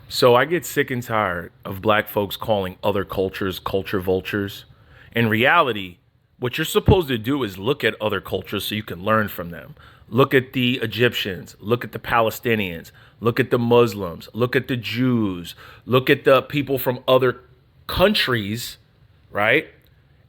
So I get sick and tired of black folks calling other cultures culture vultures. In reality, what you're supposed to do is look at other cultures so you can learn from them. Look at the Egyptians, look at the Palestinians, look at the Muslims, look at the Jews, look at the people from other countries, right?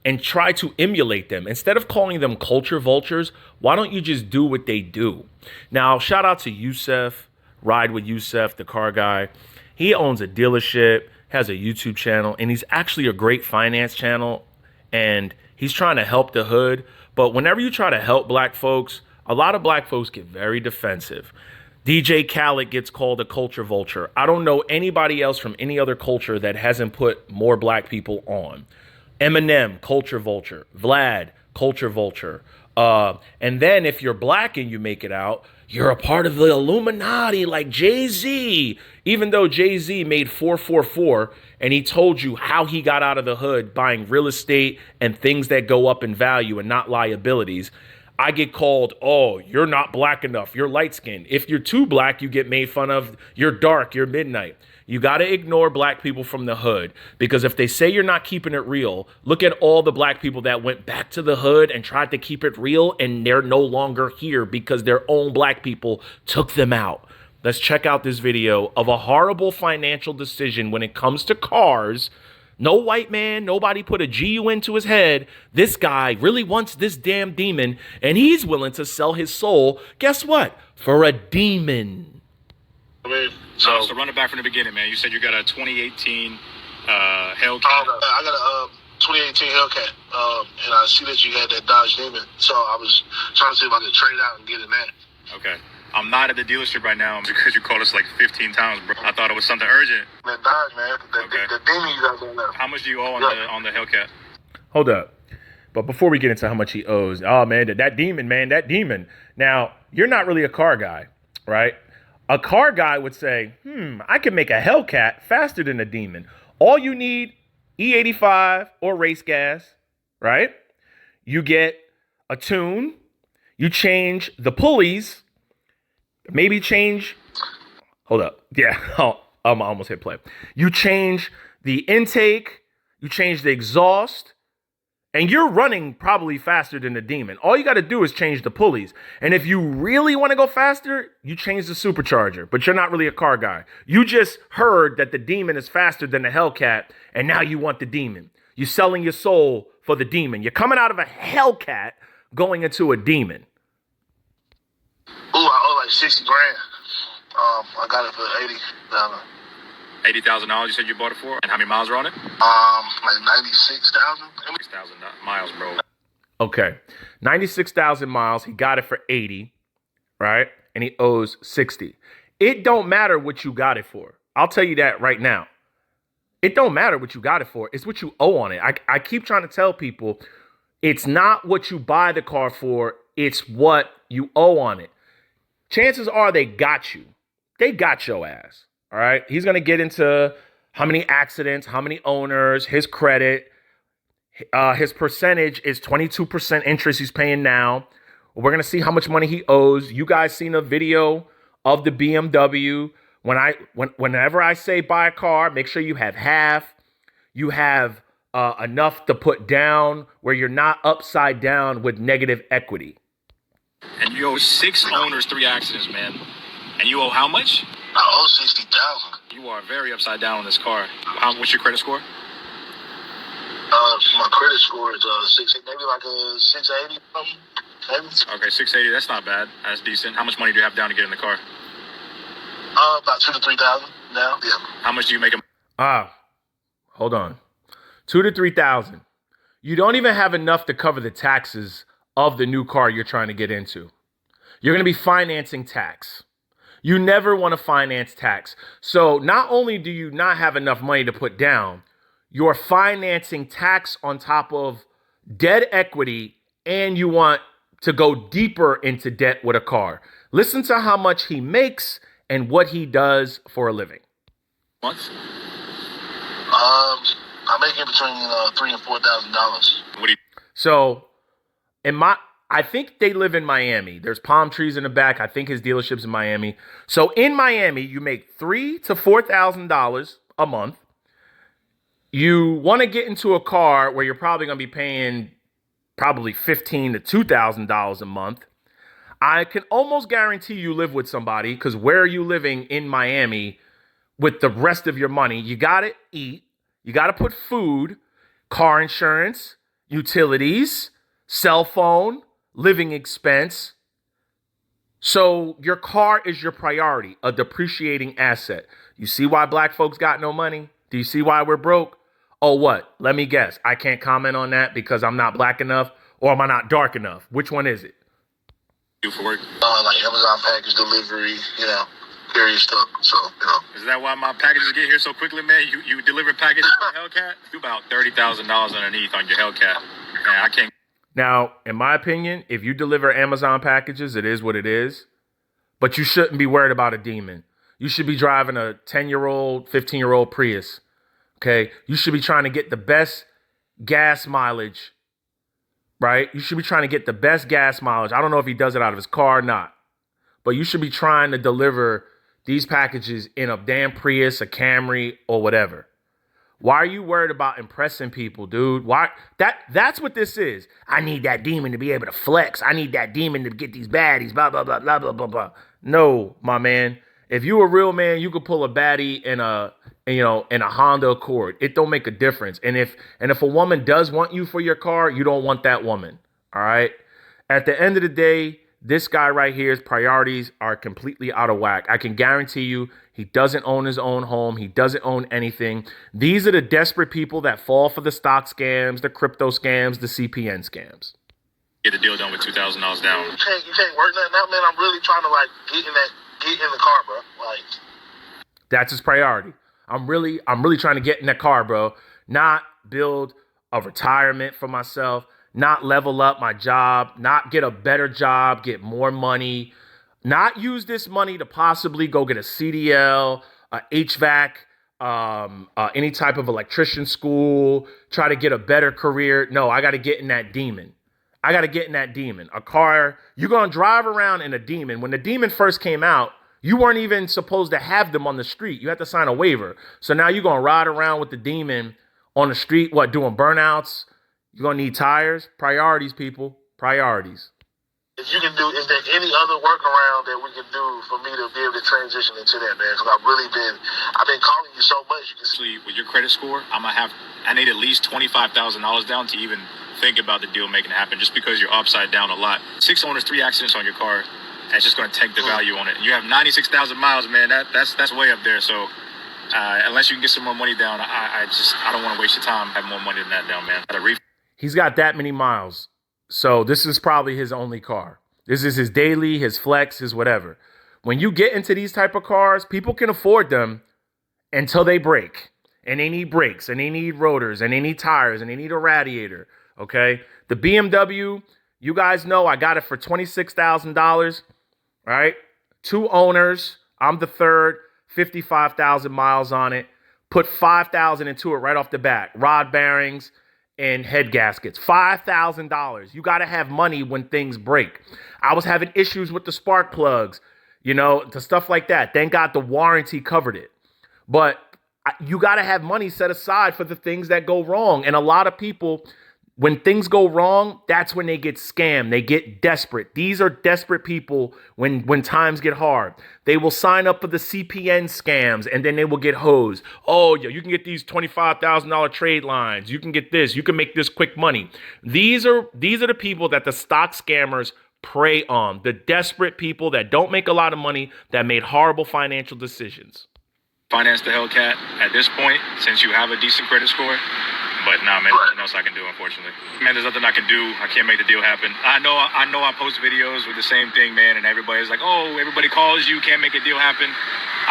And try to emulate them. Instead of calling them culture vultures, why don't you just do what they do? Now, shout out to Youssef, Ride with Youssef, the car guy. He owns a dealership, has a YouTube channel, and he's actually a great finance channel. And he's trying to help the hood. But whenever you try to help black folks, a lot of black folks get very defensive. DJ Khaled gets called a culture vulture. I don't know anybody else from any other culture that hasn't put more black people on. Eminem, culture vulture. Vlad, culture vulture. And then if you're black and you make it out, you're a part of the Illuminati like Jay-Z. Even though Jay-Z made 444 and he told you how he got out of the hood buying real estate and things that go up in value and not liabilities, I get called, oh, you're not black enough. You're light skinned. If you're too black, you get made fun of. You're dark. You're midnight. You got to ignore black people from the hood because if they say you're not keeping it real, look at all the black people that went back to the hood and tried to keep it real and they're no longer here because their own black people took them out. Let's check out this video of a horrible financial decision when it comes to cars. No white man, nobody put a GU into his head. This guy really wants this damn demon, and he's willing to sell his soul, guess what? For a demon. So run it back from the beginning, man. You said you got a 2018 Hellcat. I got a 2018 Hellcat, and I see that you had that Dodge Demon, so I was trying to see if I could trade out and get in that. Okay. I'm not at the dealership right now because you called us like 15 times, bro. I thought it was something urgent. That Dodge, man. The Demon you guys don't know. How much do you owe on the Hellcat? Hold up. But before we get into how much he owes, oh man, that demon, man, that demon. Now, you're not really a car guy, right? A car guy would say, I can make a Hellcat faster than a demon. All you need, E85 or race gas, right? You get a tune, you change the pulleys, maybe change, hold up. Yeah, I almost hit play. You change the intake, you change the exhaust, and you're running probably faster than the demon. All you got to do is change the pulleys. And if you really want to go faster, you change the supercharger. But you're not really a car guy. You just heard that the demon is faster than the Hellcat, and now you want the demon. You're selling your soul for the demon. You're coming out of a Hellcat going into a demon. Ooh, I owe like 60 grand. I got it for 80. $80,000 you said you bought it for? And how many miles are on it? Like 96,000. 6,000 miles, bro. Okay. 96,000 miles. He got it for 80, right? And he owes 60. It don't matter what you got it for. I'll tell you that right now. It don't matter what you got it for. It's what you owe on it. I keep trying to tell people it's not what you buy the car for. It's what you owe on it. Chances are they got you. They got your ass. All right. He's going to get into how many accidents, how many owners, his credit. His percentage is 22% interest he's paying now. We're going to see how much money he owes. You guys seen a video of the BMW. Whenever I say buy a car, make sure you have half. You have enough to put down where you're not upside down with negative equity. And you owe 6 owners, 3 accidents, man. And you owe how much? I owe 60,000. You are very upside down on this car. What's your credit score? My credit score is maybe like a 680 something. Maybe. Okay, 680. That's not bad. That's decent. How much money do you have down to get in the car? About 2,000 to 3,000 now. Yeah. How much do you make Hold on. 2,000 to 3,000. You don't even have enough to cover the taxes of the new car you're trying to get into. You're going to be financing tax. You never want to finance tax. So not only do you not have enough money to put down, you're financing tax on top of dead equity, and you want to go deeper into debt with a car. Listen to how much he makes and what he does for a living. month? I make in between $3,000 and $4,000. What do you? So in I think they live in Miami. There's palm trees in the back. I think his dealership's in Miami. So in Miami, you make $3,000 to $4,000 a month. You want to get into a car where you're probably going to be paying probably $1,500 to $2,000 a month. I can almost guarantee you live with somebody, because where are you living in Miami with the rest of your money? You got to eat. You got to put food, car insurance, utilities, cell phone, living expense. So your car is your priority, a depreciating asset. You see why black folks got no money? Do you see why we're broke? Oh, what? Let me guess. I can't comment on that because I'm not black enough, or am I not dark enough? Which one is it? Do for work. Like Amazon package delivery, various stuff. So, Is that why my packages get here so quickly, man? You deliver packages for Hellcat? You about $30,000 underneath on your Hellcat. Man, I can't. Now, in my opinion, if you deliver Amazon packages, it is what it is. But you shouldn't be worried about a demon. You should be driving a 10-year-old, 15-year-old Prius. Okay? You should be trying to get the best gas mileage, right? You should be trying to get the best gas mileage. I don't know if he does it out of his car or not. But you should be trying to deliver these packages in a damn Prius, a Camry, or whatever. Why are you worried about impressing people, dude? Why? That's what this is. I need that demon to be able to flex. I need that demon to get these baddies, blah, blah, blah, blah, blah, blah, blah. No, my man. If you a real man, you could pull a baddie in a Honda Accord. It don't make a difference. And if a woman does want you for your car, you don't want that woman. All right? At the end of the day, this guy right here's priorities are completely out of whack. I can guarantee you he doesn't own his own home. He doesn't own anything. These are the desperate people that fall for the stock scams, the crypto scams, the CPN scams. Get the deal done with $2,000 down. you can't work nothing out, man. I'm really trying to get in the car, bro. That's his priority. I'm really trying to get in that car, bro. Not build a retirement for myself, not level up my job, not get a better job, get more money, not use this money to possibly go get a CDL, a HVAC, any type of electrician school, try to get a better career. No, I got to get in that demon. A car, you're going to drive around in a demon. When the demon first came out, you weren't even supposed to have them on the street. You had to sign a waiver. So now you're going to ride around with the demon on the street, doing burnouts? You're going to need tires. Priorities, people. Priorities. If you can is there any other workaround that we can do for me to be able to transition into that, man? Because I've been calling you so much. Actually, with your credit score, I need at least $25,000 down to even think about the deal making it happen, just because you're upside down a lot. 6 owners, 3 accidents on your car. That's just going to tank the value on it. And you have 96,000 miles, man. That's way up there. So unless you can get some more money down, I don't want to waste your time having more money than that down, man. He's got that many miles. So this is probably his only car. This is his daily, his flex, his whatever. When you get into these type of cars, people can afford them until they break. And they need brakes, and they need rotors, and they need tires, and they need a radiator. Okay? The BMW, you guys know I got it for $26,000. Right? 2 owners. I'm the third. 55,000 miles on it. Put 5,000 into it right off the bat. Rod bearings and head gaskets. $5,000. You got to have money when things break. I was having issues with the spark plugs, the stuff like that. Thank God the warranty covered it. But you got to have money set aside for the things that go wrong. And a lot of people, when things go wrong, that's when they get scammed. They get desperate. These are desperate people when times get hard. They will sign up for the CPN scams, and then they will get hosed. Oh, yeah, you can get these $25,000 trade lines. You can get this. You can make this quick money. These are the people that the stock scammers prey on. The desperate people that don't make a lot of money, that made horrible financial decisions. Finance the Hellcat at this point, since you have a decent credit score. But nah, man, nothing else I can do, unfortunately. Man, there's nothing I can do. I can't make the deal happen. I know I post videos with the same thing, man, and everybody's like, oh, everybody calls you, can't make a deal happen.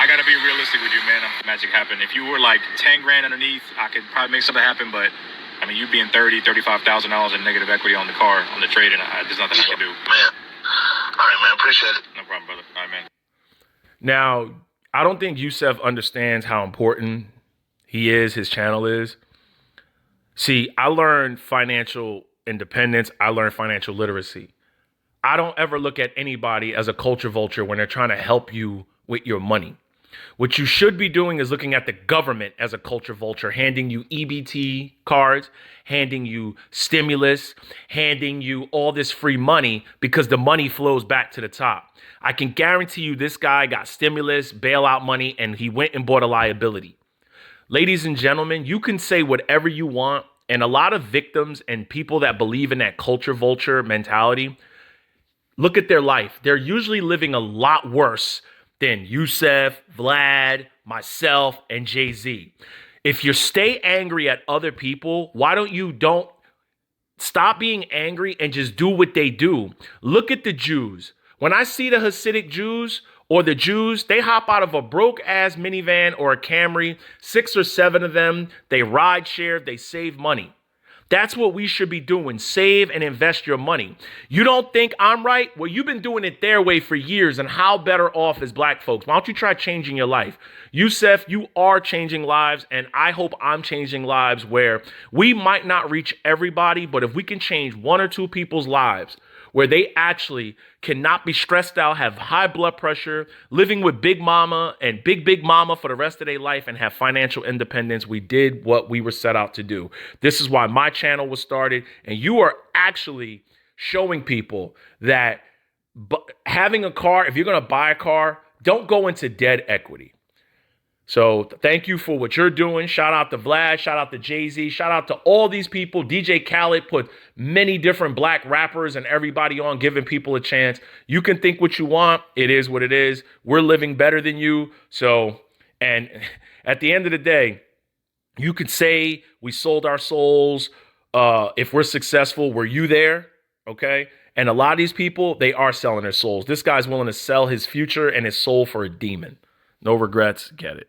I got to be realistic with you, man. Magic happen. If you were like 10 grand underneath, I could probably make something happen, but I mean, you being $35,000 in negative equity on the car, on the trade, and there's nothing I can do. Man. All right, man. Appreciate it. No problem, brother. All right, man. Now, I don't think Yusef understands how important he is, his channel is. See, I learned financial independence. I learned financial literacy. I don't ever look at anybody as a culture vulture when they're trying to help you with your money. What you should be doing is looking at the government as a culture vulture, handing you EBT cards, handing you stimulus, handing you all this free money because the money flows back to the top. I can guarantee you this guy got stimulus, bailout money, and he went and bought a liability. Ladies and gentlemen, you can say whatever you want, and a lot of victims and people that believe in that culture vulture mentality, look at their life. They're usually living a lot worse than Yusef, Vlad, myself, and Jay-Z. If you stay angry at other people, why don't stop being angry and just do what they do? Look at the Jews. When I see the Hasidic Jews or the Jews, they hop out of a broke-ass minivan or a Camry, 6 or 7 of them. They ride share, they save money. That's what we should be doing. Save and invest your money. You don't think I'm right? Well, you've been doing it their way for years, and how better off is black folks? Why don't you try changing your life? Yusef, you are changing lives, and I hope I'm changing lives where we might not reach everybody, but if we can change 1 or 2 people's lives where they actually cannot be stressed out, have high blood pressure, living with big mama and big mama for the rest of their life and have financial independence, we did what we were set out to do. This is why my channel was started. And you are actually showing people that having a car, if you're going to buy a car, don't go into dead equity. So thank you for what you're doing. Shout out to Vlad. Shout out to Jay-Z. Shout out to all these people. DJ Khaled put many different black rappers and everybody on, giving people a chance. You can think what you want. It is what it is. We're living better than you. So, and at the end of the day, you could say we sold our souls. If we're successful, were you there? Okay. And a lot of these people, they are selling their souls. This guy's willing to sell his future and his soul for a demon. No regrets. Get it.